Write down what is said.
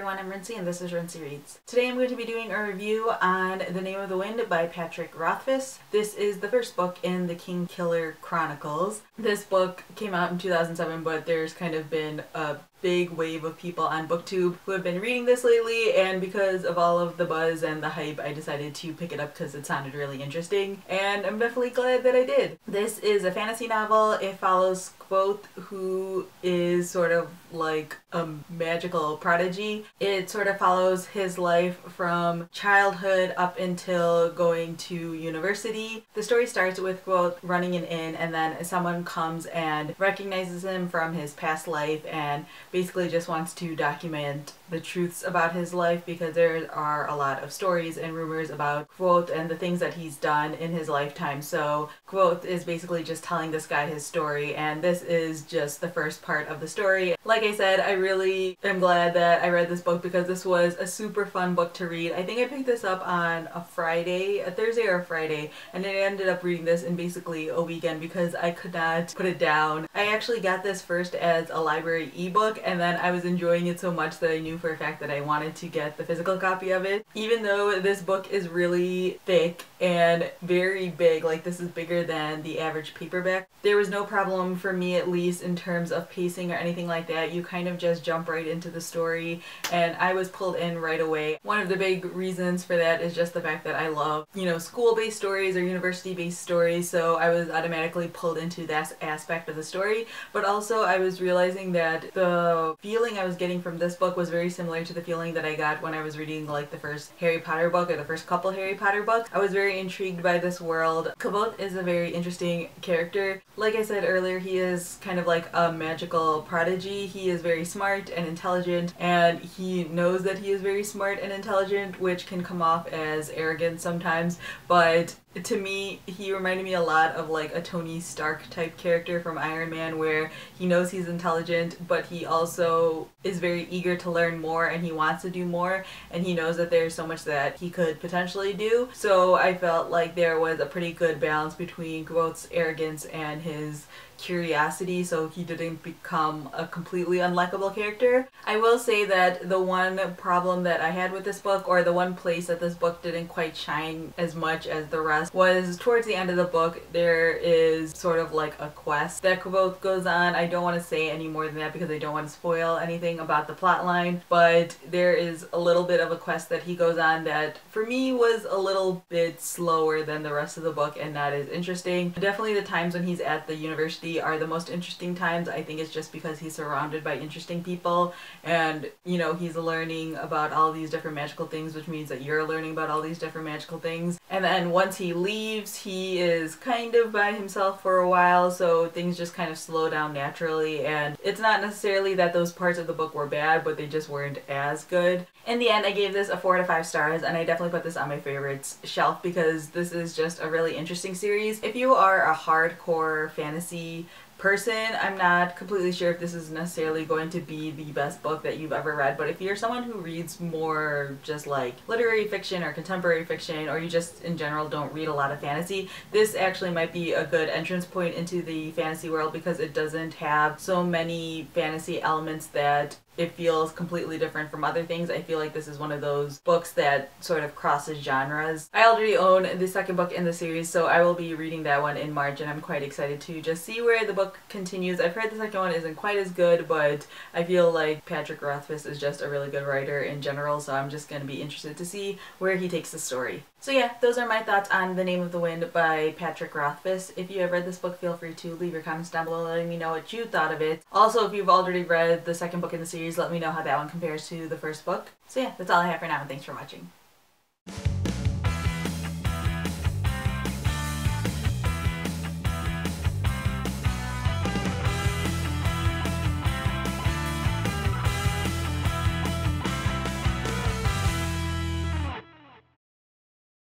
everyone, I'm Rincey and this is Rincey Reads. Today I'm going to be doing a review on The Name of the Wind by Patrick Rothfuss. This is the first book in the Kingkiller Chronicles. This book came out in 2007, but there's kind of been a big wave of people on BookTube who have been reading this lately, and because of all of the buzz and the hype, I decided to pick it up because it sounded really interesting, and I'm definitely glad that I did. This is a fantasy novel. It follows Kvothe, who is sort of like a magical prodigy. It sort of follows his life from childhood up until going to university. The story starts with Kvothe running an inn, and then someone comes and recognizes him from his past life and basically just wants to document the truths about his life, because there are a lot of stories and rumors about Kvothe and the things that he's done in his lifetime. So Kvothe is basically just telling this guy his story, and this is just the first part of the story. Like I said, I really am glad that I read this book because this was a super fun book to read. I think I picked this up on a Thursday or a Friday, and I ended up reading this in basically a weekend because I could not put it down. I actually got this first as a library ebook, and then I was enjoying it so much that I knew for a fact that I wanted to get the physical copy of it. Even though this book is really thick and very big, like this is bigger than the average paperback, there was no problem for me, at least in terms of pacing or anything like that. You kind of just jump right into the story, and I was pulled in right away. One of the big reasons for that is just the fact that I love, school-based stories or university-based stories, so I was automatically pulled into that aspect of the story. But also I was realizing that the feeling I was getting from this book was very similar to the feeling that I got when I was reading like the first Harry Potter book or the first couple Harry Potter books. I was very intrigued by this world. Kvothe is a very interesting character. Like I said earlier, he is kind of like a magical prodigy. He is very smart and intelligent, and he knows that he is very smart and intelligent, which can come off as arrogant sometimes, but to me, he reminded me a lot of like a Tony Stark type character from Iron Man, where he knows he's intelligent, but he also is very eager to learn more and he wants to do more, and he knows that there's so much that he could potentially do. So I felt like there was a pretty good balance between Kvothe's arrogance and his curiosity, so he didn't become a completely unlikable character. I will say that the one problem that I had with this book, or the one place that this book didn't quite shine as much as the rest, was towards the end of the book. There is sort of like a quest that Kvothe goes on. I don't want to say any more than that because I don't want to spoil anything about the plot line, but there is a little bit of a quest that he goes on that for me was a little bit slower than the rest of the book and not as interesting. Definitely the times when he's at the university are the most interesting times. I think it's just because he's surrounded by interesting people, and he's learning about all these different magical things, which means that you're learning about all these different magical things. And then once he leaves, he is kind of by himself for a while, so things just kind of slow down naturally, and it's not necessarily that those parts of the book were bad, but they just weren't as good. In the end, I gave this a 4 to 5 stars, and I definitely put this on my favorites shelf because this is just a really interesting series. If you are a hardcore fantasy person, I'm not completely sure if this is necessarily going to be the best book that you've ever read, but if you're someone who reads more just like literary fiction or contemporary fiction, or you just in general don't read a lot of fantasy, this actually might be a good entrance point into the fantasy world because it doesn't have so many fantasy elements that it feels completely different from other things. I feel like this is one of those books that sort of crosses genres. I already own the second book in the series, so I will be reading that one in March, and I'm quite excited to just see where the book continues. I've heard the second one isn't quite as good, but I feel like Patrick Rothfuss is just a really good writer in general, so I'm just going to be interested to see where he takes the story. So yeah, those are my thoughts on The Name of the Wind by Patrick Rothfuss. If you have read this book, feel free to leave your comments down below letting me know what you thought of it. Also, if you've already read the second book in the series, let me know how that one compares to the first book. So yeah, that's all I have for now, and thanks for watching.